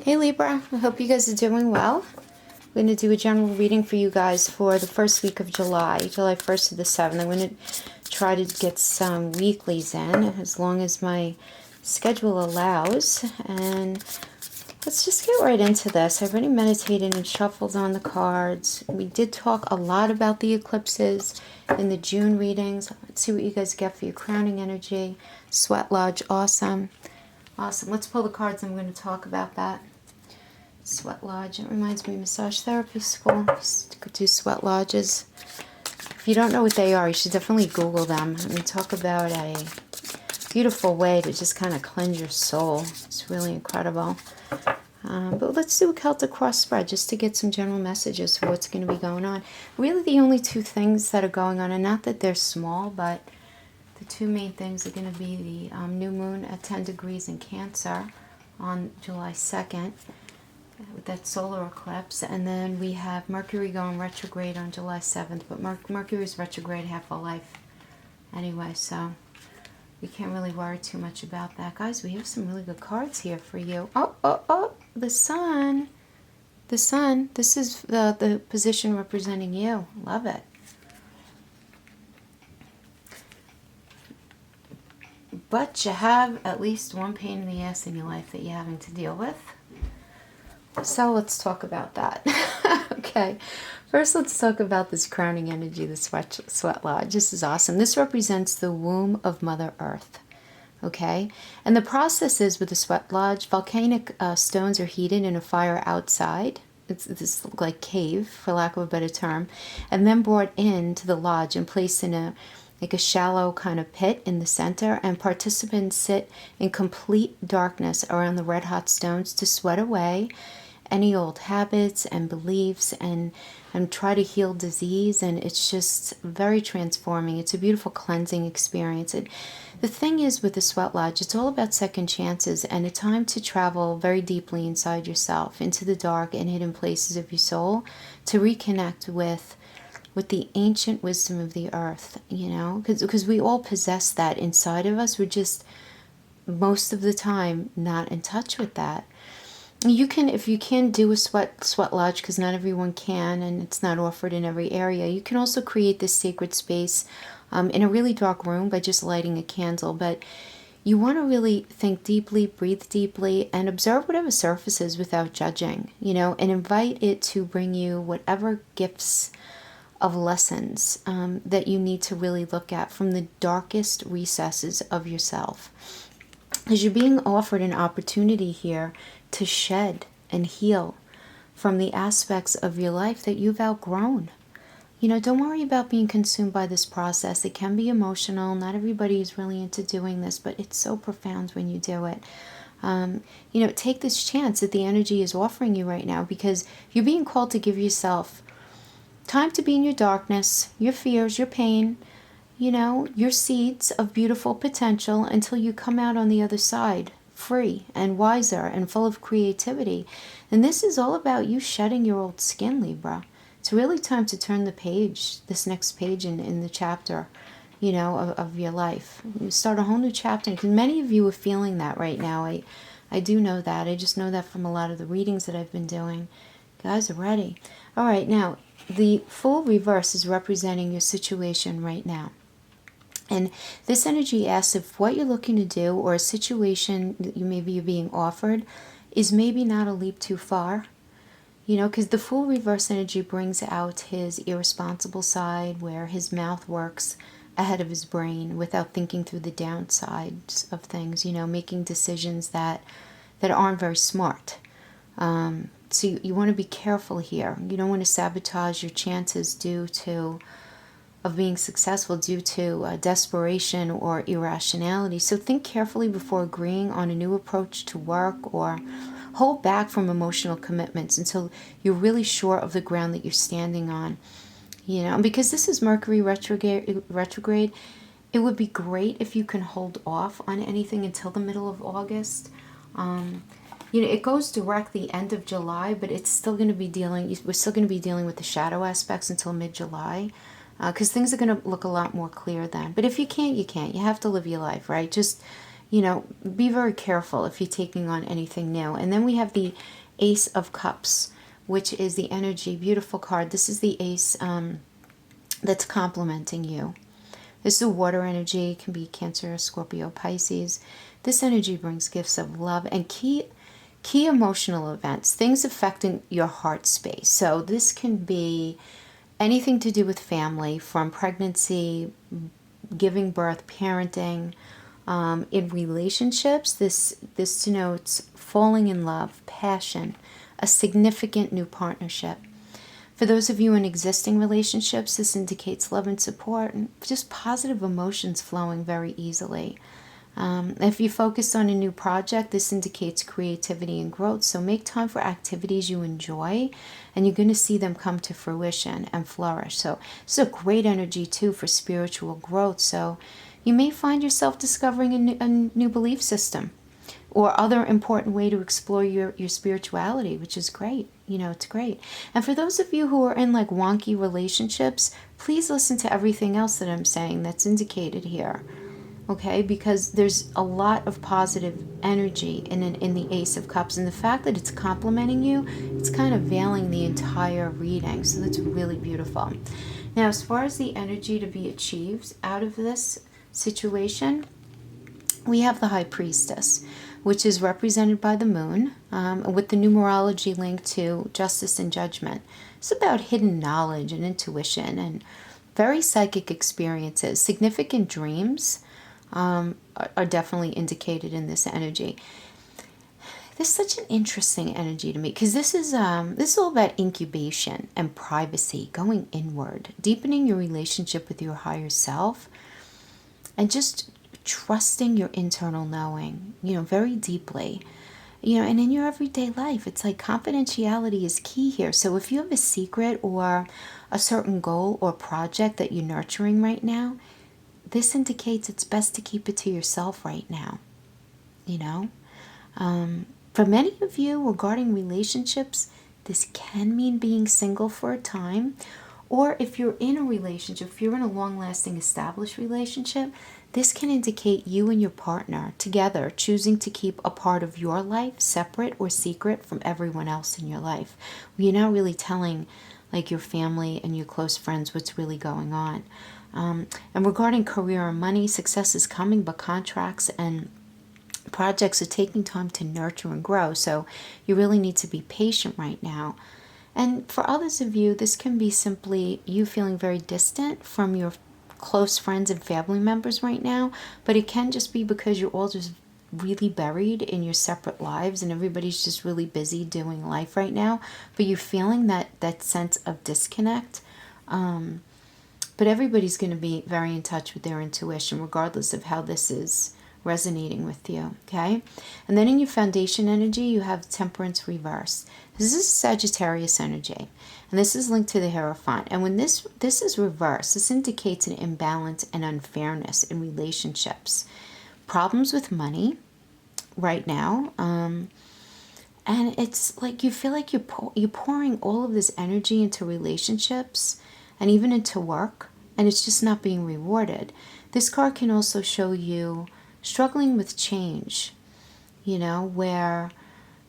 Hey Libra, I hope you guys are doing well. I'm going to do a general reading for you guys for the first week of July, July 1st to the 7th. I'm going to try to get some weeklies in as long as my schedule allows. And let's just get right into this. I've already meditated and shuffled on the cards. We did talk a lot about the eclipses in the June readings. Let's see what you guys get for your crowning energy. Sweat Lodge, awesome. Awesome. Let's pull the cards and I'm going to talk about that. Sweat Lodge. It reminds me of massage therapy school. Just go do sweat lodges. If you don't know what they are, you should definitely Google them. I mean, talk about a beautiful way to just kind of cleanse your soul. It's really incredible. But let's do a Celtic cross spread just to get some general messages for what's going to be going on. Really the only two things that are going on, and not that they're small, but the two main things are going to be the new moon at 10 degrees in Cancer on July 2nd. With that solar eclipse, and then we have Mercury going retrograde on July 7th, but Mercury's retrograde half a life anyway, so we can't really worry too much about that. Guys, we have some really good cards here for you. Oh, the sun. The sun. This is the position representing you. Love it. But you have at least one pain in the ass in your life that you're having to deal with. So let's talk about that. Okay, first let's talk about this crowning energy, the sweat lodge. This is awesome. This represents the womb of Mother Earth. Okay, and the process is with the sweat lodge, volcanic stones are heated in a fire outside. It's this like cave, for lack of a better term, and then brought into the lodge and placed in a shallow kind of pit in the center, and participants sit in complete darkness around the red hot stones to sweat away any old habits and beliefs and try to heal disease. And it's just very transforming. It's a beautiful cleansing experience. The thing is with the sweat lodge, it's all about second chances and a time to travel very deeply inside yourself, into the dark and hidden places of your soul, to reconnect with the ancient wisdom of the earth, you know, because we all possess that inside of us. We're just most of the time not in touch with that. You can, if you can do a sweat lodge, because not everyone can, and it's not offered in every area, you can also create this sacred space in a really dark room by just lighting a candle. But you want to really think deeply, breathe deeply, and observe whatever surfaces without judging, you know, and invite it to bring you whatever gifts of lessons that you need to really look at from the darkest recesses of yourself. Because you're being offered an opportunity here to shed and heal from the aspects of your life that you've outgrown. You know, don't worry about being consumed by this process. It can be emotional. Not everybody is really into doing this, but it's so profound when you do it. You know, take this chance that the energy is offering you right now, because you're being called to give yourself time to be in your darkness, your fears, your pain, you know, your seeds of beautiful potential, until you come out on the other side free and wiser and full of creativity. And this is all about you shedding your old skin, Libra. It's really time to turn the page, this next page in the chapter, you know, of your life. You start a whole new chapter, because many of you are feeling that right now. I do know that. I just know that from a lot of the readings that I've been doing. You guys are ready. All right, now, the full reverse is representing your situation right now. And this energy asks if what you're looking to do, or a situation that you're being offered, is maybe not a leap too far. You know, because the full reverse energy brings out his irresponsible side, where his mouth works ahead of his brain without thinking through the downsides of things, you know, making decisions that aren't very smart. So you want to be careful here. You don't want to sabotage your chances of being successful due to desperation or irrationality. So think carefully before agreeing on a new approach to work, or hold back from emotional commitments until you're really sure of the ground that you're standing on. You know, because this is Mercury retrograde, it would be great if you can hold off on anything until the middle of August. You know, it goes direct the end of July, but it's still going to be we're still going to be dealing with the shadow aspects until mid-July, because things are going to look a lot more clear then. But if you can't, you can't. You have to live your life, right? Just, you know, be very careful if you're taking on anything new. And then we have the Ace of Cups, which is the energy, beautiful card. This is the ace that's complementing you. This is a water energy. It can be Cancer, Scorpio, Pisces. This energy brings gifts of love and key emotional events, things affecting your heart space. So this can be anything to do with family, from pregnancy, giving birth, parenting. In relationships, this denotes falling in love, passion, a significant new partnership. For those of you in existing relationships, this indicates love and support and just positive emotions flowing very easily. If you focus on a new project, this indicates creativity and growth. So make time for activities you enjoy, and you're going to see them come to fruition and flourish. So this is a great energy too for spiritual growth. So you may find yourself discovering a new belief system or other important way to explore your spirituality, which is great. You know, it's great. And for those of you who are in like wonky relationships, please listen to everything else that I'm saying that's indicated here. Okay, because there's a lot of positive energy in the Ace of Cups, and the fact that it's complementing you, it's kind of veiling the entire reading. So that's really beautiful. Now, as far as the energy to be achieved out of this situation, we have the High Priestess, which is represented by the moon, with the numerology linked to justice and judgment. It's about hidden knowledge and intuition and very psychic experiences. Significant dreams are definitely indicated in this energy. This is such an interesting energy to me, because this is all about incubation and privacy, going inward, deepening your relationship with your higher self, and just trusting your internal knowing, you know, very deeply. You know, and in your everyday life, it's like confidentiality is key here. So if you have a secret or a certain goal or project that you're nurturing right now, this indicates it's best to keep it to yourself right now. You know, for many of you regarding relationships, this can mean being single for a time. Or if you're in a relationship, if you're in a long-lasting established relationship, this can indicate you and your partner together choosing to keep a part of your life separate or secret from everyone else in your life. You're not really telling like your family and your close friends what's really going on. And regarding career and money, success is coming, but contracts and projects are taking time to nurture and grow. So you really need to be patient right now. And for others of you, this can be simply you feeling very distant from your close friends and family members right now, but it can just be because you're all just really buried in your separate lives and everybody's just really busy doing life right now, but you're feeling that sense of disconnect. But everybody's going to be very in touch with their intuition, regardless of how this is resonating with you, okay? And then in your foundation energy, you have Temperance reverse. This is Sagittarius energy, and this is linked to the Hierophant. And when this is reversed, this indicates an imbalance and unfairness in relationships, problems with money right now, and it's like you feel like you're pouring all of this energy into relationships and even into work, and it's just not being rewarded. This card can also show you struggling with change, you know, where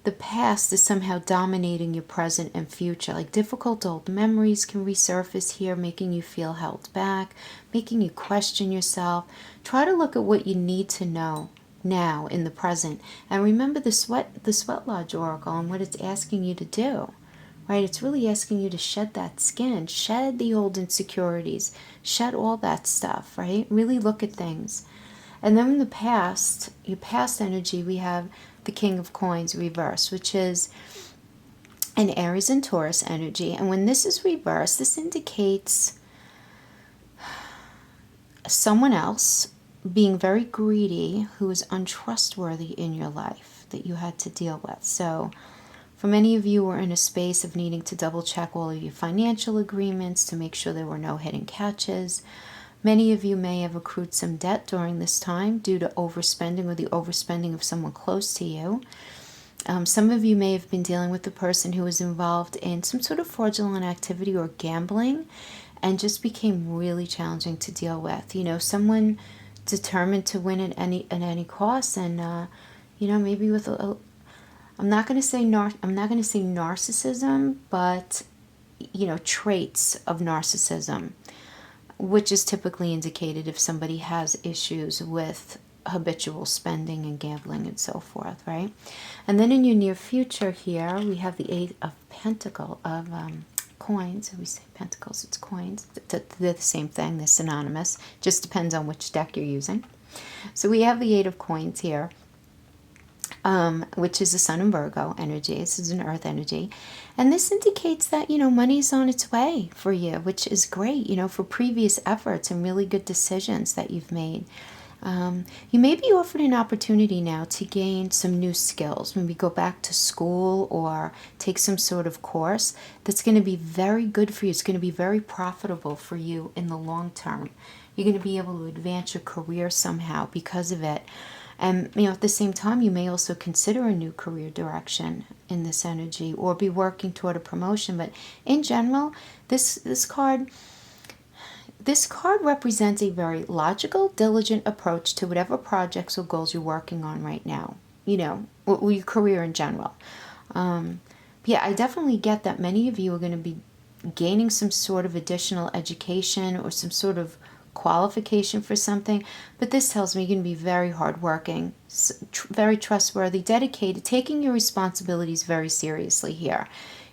the past is somehow dominating your present and future. Like difficult old memories can resurface here, making you feel held back, making you question yourself. Try to look at what you need to know now in the present, and remember the sweat lodge oracle and what it's asking you to do. Right? It's really asking you to shed that skin, shed the old insecurities, shed all that stuff, right? Really look at things. And then in the past, your past energy, we have the King of Coins reverse, which is an Aries and Taurus energy. And when this is reversed, this indicates someone else being very greedy who is untrustworthy in your life that you had to deal with. So for many of you who are in a space of needing to double check all of your financial agreements to make sure there were no hidden catches. Many of you may have accrued some debt during this time due to overspending or the overspending of someone close to you. Some of you may have been dealing with a person who was involved in some sort of fraudulent activity or gambling and just became really challenging to deal with. You know, someone determined to win at any cost, and you know, maybe with I'm not going to say narcissism, but you know, traits of narcissism, which is typically indicated if somebody has issues with habitual spending and gambling and so forth, right? And then in your near future here, we have the Eight of Pentacles, of coins. We say pentacles, it's coins. They're the same thing, they're synonymous. Just depends on which deck you're using. So we have the Eight of Coins here, which is a Sun and Virgo energy. This is an earth energy. And this indicates that, you know, money's on its way for you, which is great, you know, for previous efforts and really good decisions that you've made. You may be offered an opportunity now to gain some new skills, maybe go back to school or take some sort of course that's going to be very good for you. It's going to be very profitable for you in the long term. You're going to be able to advance your career somehow because of it. And, you know, at the same time, you may also consider a new career direction in this energy or be working toward a promotion. But in general, this card represents a very logical, diligent approach to whatever projects or goals you're working on right now, you know, or your career in general. Yeah, I definitely get that many of you are going to be gaining some sort of additional education or some sort of qualification for something, but this tells me you're going to be very hardworking, very trustworthy, dedicated, taking your responsibilities very seriously here.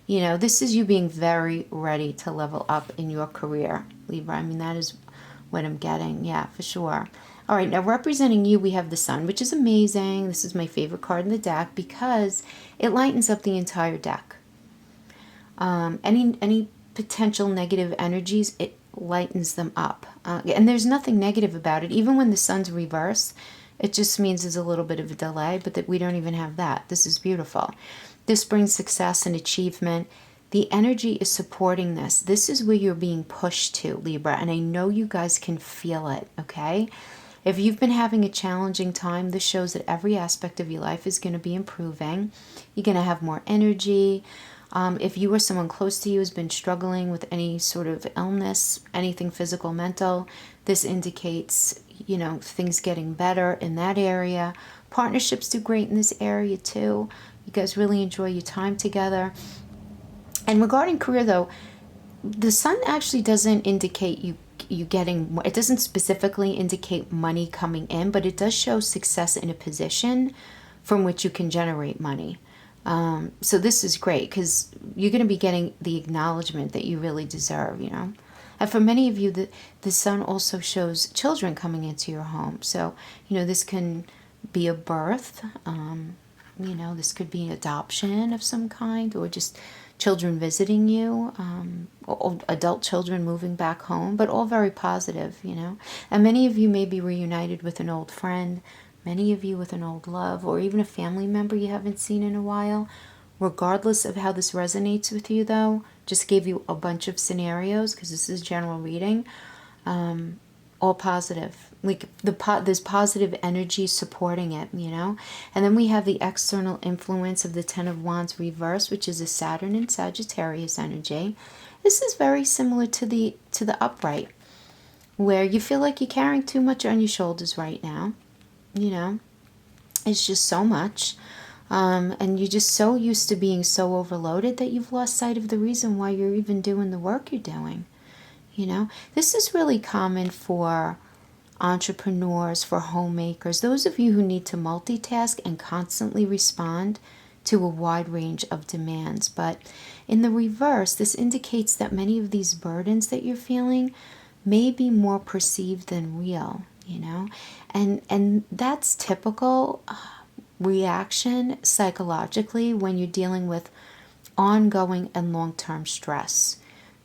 You know, this is you being very ready to level up in your career, Libra. I mean, that is what I'm getting. Yeah, for sure. All right, now representing you, we have the Sun, which is amazing. This is my favorite card in the deck because it lightens up the entire deck. Any potential negative energies, it lightens them up. And there's nothing negative about it. Even when the Sun's reversed, it just means there's a little bit of a delay, but that we don't even have that. This is beautiful. This brings success and achievement. The energy is supporting this. This is where you're being pushed to, Libra, and I know you guys can feel it, okay? If you've been having a challenging time, this shows that every aspect of your life is going to be improving. You're going to have more energy. If you or someone close to you has been struggling with any sort of illness, anything physical, mental, this indicates, you know, things getting better in that area. Partnerships do great in this area too. You guys really enjoy your time together. And regarding career, though, the Sun actually doesn't indicate you getting, it doesn't specifically indicate money coming in, but it does show success in a position from which you can generate money. So this is great because you're going to be getting the acknowledgement that you really deserve, you know. And for many of you, the Sun also shows children coming into your home. So, you know, this can be a birth, you know, this could be adoption of some kind, or just children visiting you, or adult children moving back home, but all very positive, you know. And many of you may be reunited with an old friend, many of you with an old love, or even a family member you haven't seen in a while. Regardless of how this resonates with you, though, just gave you a bunch of scenarios because this is general reading, all positive. Like there's positive energy supporting it, you know. And then we have the external influence of the Ten of Wands reverse, which is a Saturn and Sagittarius energy. This is very similar to the upright, where you feel like you're carrying too much on your shoulders right now. You know, it's just so much. And you're just so used to being so overloaded that you've lost sight of the reason why you're even doing the work you're doing. You know, this is really common for entrepreneurs, for homemakers, those of you who need to multitask and constantly respond to a wide range of demands. But in the reverse, this indicates that many of these burdens that you're feeling may be more perceived than real, you know, and that's typical reaction psychologically when you're dealing with ongoing and long-term stress.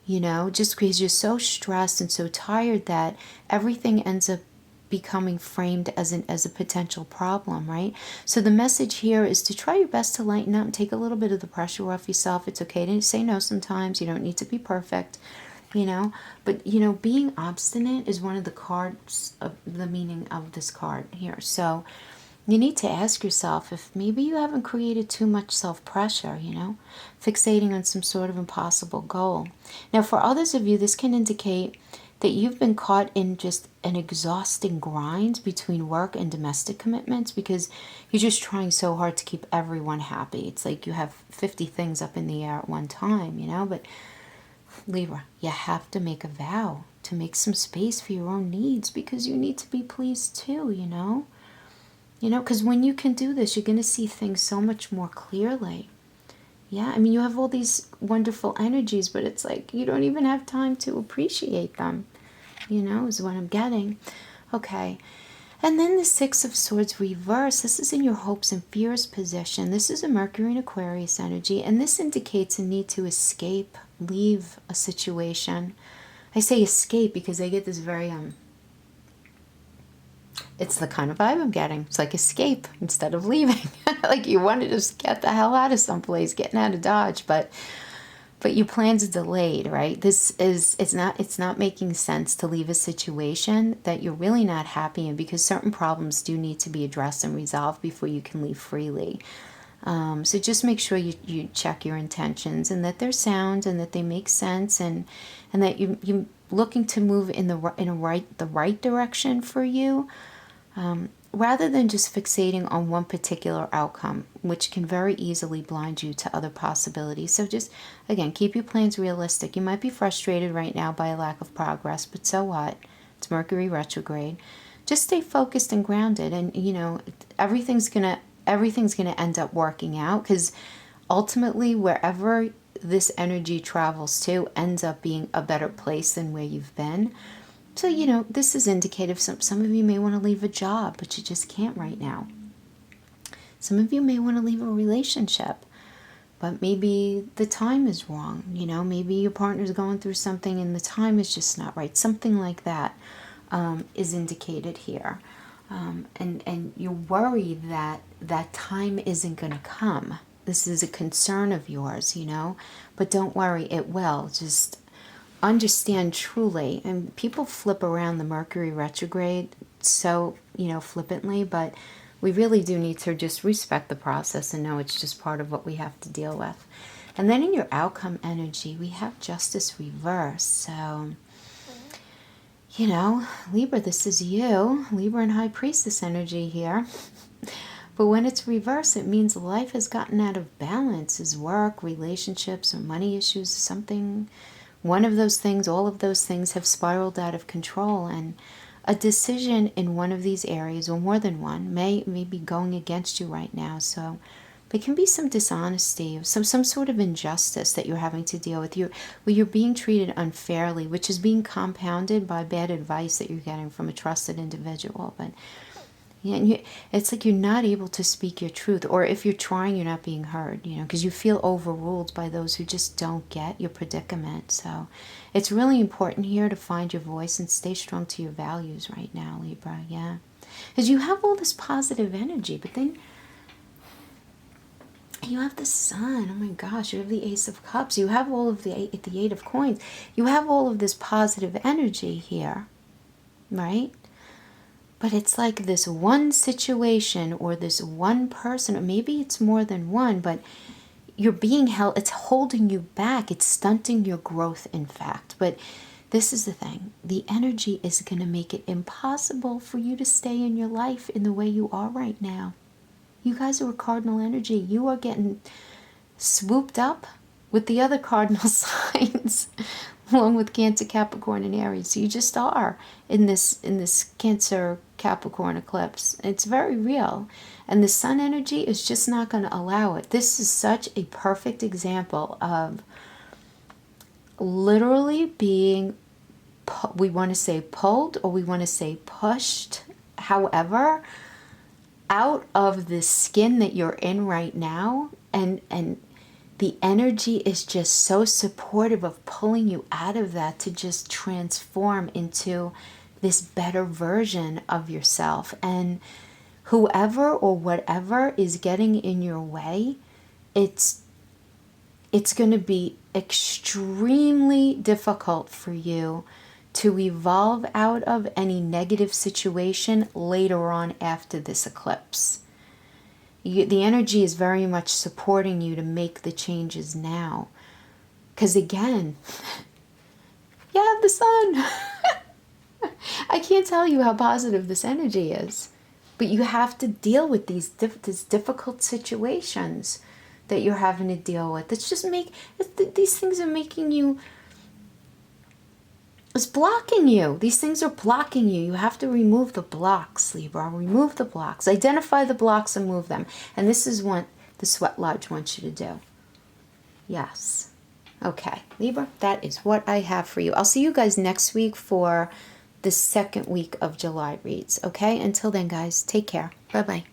You know, just because you're so stressed and so tired that everything ends up becoming framed as a potential problem, right? So the message here is to try your best to lighten up and take a little bit of the pressure off yourself. It's okay to say no sometimes. You don't need to be perfect, you know. But, you know, being obstinate is one of the cards of the meaning of this card here. So you need to ask yourself if maybe you haven't created too much self-pressure, you know, fixating on some sort of impossible goal. Now, for others of you, this can indicate that you've been caught in just an exhausting grind between work and domestic commitments because you're just trying so hard to keep everyone happy. It's like you have 50 things up in the air at one time, you know? But Libra, you have to make a vow to make some space for your own needs because you need to be pleased too, you know? You know, because when you can do this, you're going to see things so much more clearly. Yeah, I mean, you have all these wonderful energies, but it's like you don't even have time to appreciate them, you know, is what I'm getting. Okay, and then the Six of Swords reverse. This is in your hopes and fears position. This is a Mercury and Aquarius energy, and this indicates a need to escape, leave a situation. I say escape because I get this very, it's the kind of vibe I'm getting. It's like escape instead of leaving. Like you want to just get the hell out of someplace, getting out of Dodge, but your plans are delayed, right? It's not making sense to leave a situation that you're really not happy in because certain problems do need to be addressed and resolved before you can leave freely. So just make sure you check your intentions and that they're sound and that they make sense and that you're looking to move in the right direction for you. Rather than just fixating on one particular outcome, which can very easily blind you to other possibilities. So just, again, keep your plans realistic. You might be frustrated right now by a lack of progress, but so what? It's Mercury retrograde. Just stay focused and grounded, and, you know, everything's gonna end up working out, because ultimately, wherever this energy travels to ends up being a better place than where you've been. So, you know, this is indicative. Some of you may want to leave a job, but you just can't right now. Some of you may want to leave a relationship, but maybe the time is wrong. You know, maybe your partner's going through something and the time is just not right. Something like that is indicated here. And you're worried that that time isn't going to come. This is a concern of yours, you know, but don't worry, it will. Just understand truly, and people flip around the Mercury retrograde so, you know, flippantly, but we really do need to just respect the process and know it's just part of what we have to deal with. And then in your outcome energy, we have Justice reverse. So, you know, Libra, this is you, Libra and High Priestess energy here. But when it's reversed, it means life has gotten out of balance. Is work, relationships, or money issues, something. One of those things, all of those things have spiraled out of control, and a decision in one of these areas, or more than one, may be going against you right now. So there can be some dishonesty, some sort of injustice that you're having to deal with. Where you're being treated unfairly, which is being compounded by bad advice that you're getting from a trusted individual. But yeah, and it's like you're not able to speak your truth, or if you're trying, you're not being heard, you know, because you feel overruled by those who just don't get your predicament. So it's really important here to find your voice and stay strong to your values right now, Libra, yeah. Because you have all this positive energy, but then you have the Sun. Oh my gosh, you have the Ace of Cups. You have all of the Eight of Coins. You have all of this positive energy here, right? But it's like this one situation or this one person, or maybe it's more than one, but you're being held, it's holding you back. It's stunting your growth, in fact. But this is the thing. The energy is going to make it impossible for you to stay in your life in the way you are right now. You guys are a cardinal energy. You are getting swooped up with the other cardinal signs, along with Cancer, Capricorn, and Aries. You just are in this Cancer, Capricorn eclipse. It's very real. And the Sun energy is just not going to allow it. This is such a perfect example of literally being, we want to say pulled, or we want to say pushed, however, out of the skin that you're in right now. And the energy is just so supportive of pulling you out of that to just transform into this better version of yourself. And whoever or whatever is getting in your way, it's going to be extremely difficult for you to evolve out of any negative situation later on after this eclipse. The energy is very much supporting you to make the changes now. Because again, you have the Sun. I can't tell you how positive this energy is. But you have to deal with these difficult situations that you're having to deal with. These things are making you, it's blocking you. These things are blocking you. You have to remove the blocks, Libra. Remove the blocks. Identify the blocks and move them. And this is what the Sweat Lodge wants you to do. Yes. Okay, Libra, that is what I have for you. I'll see you guys next week for the second week of July reads. Okay, until then, guys, take care. Bye-bye.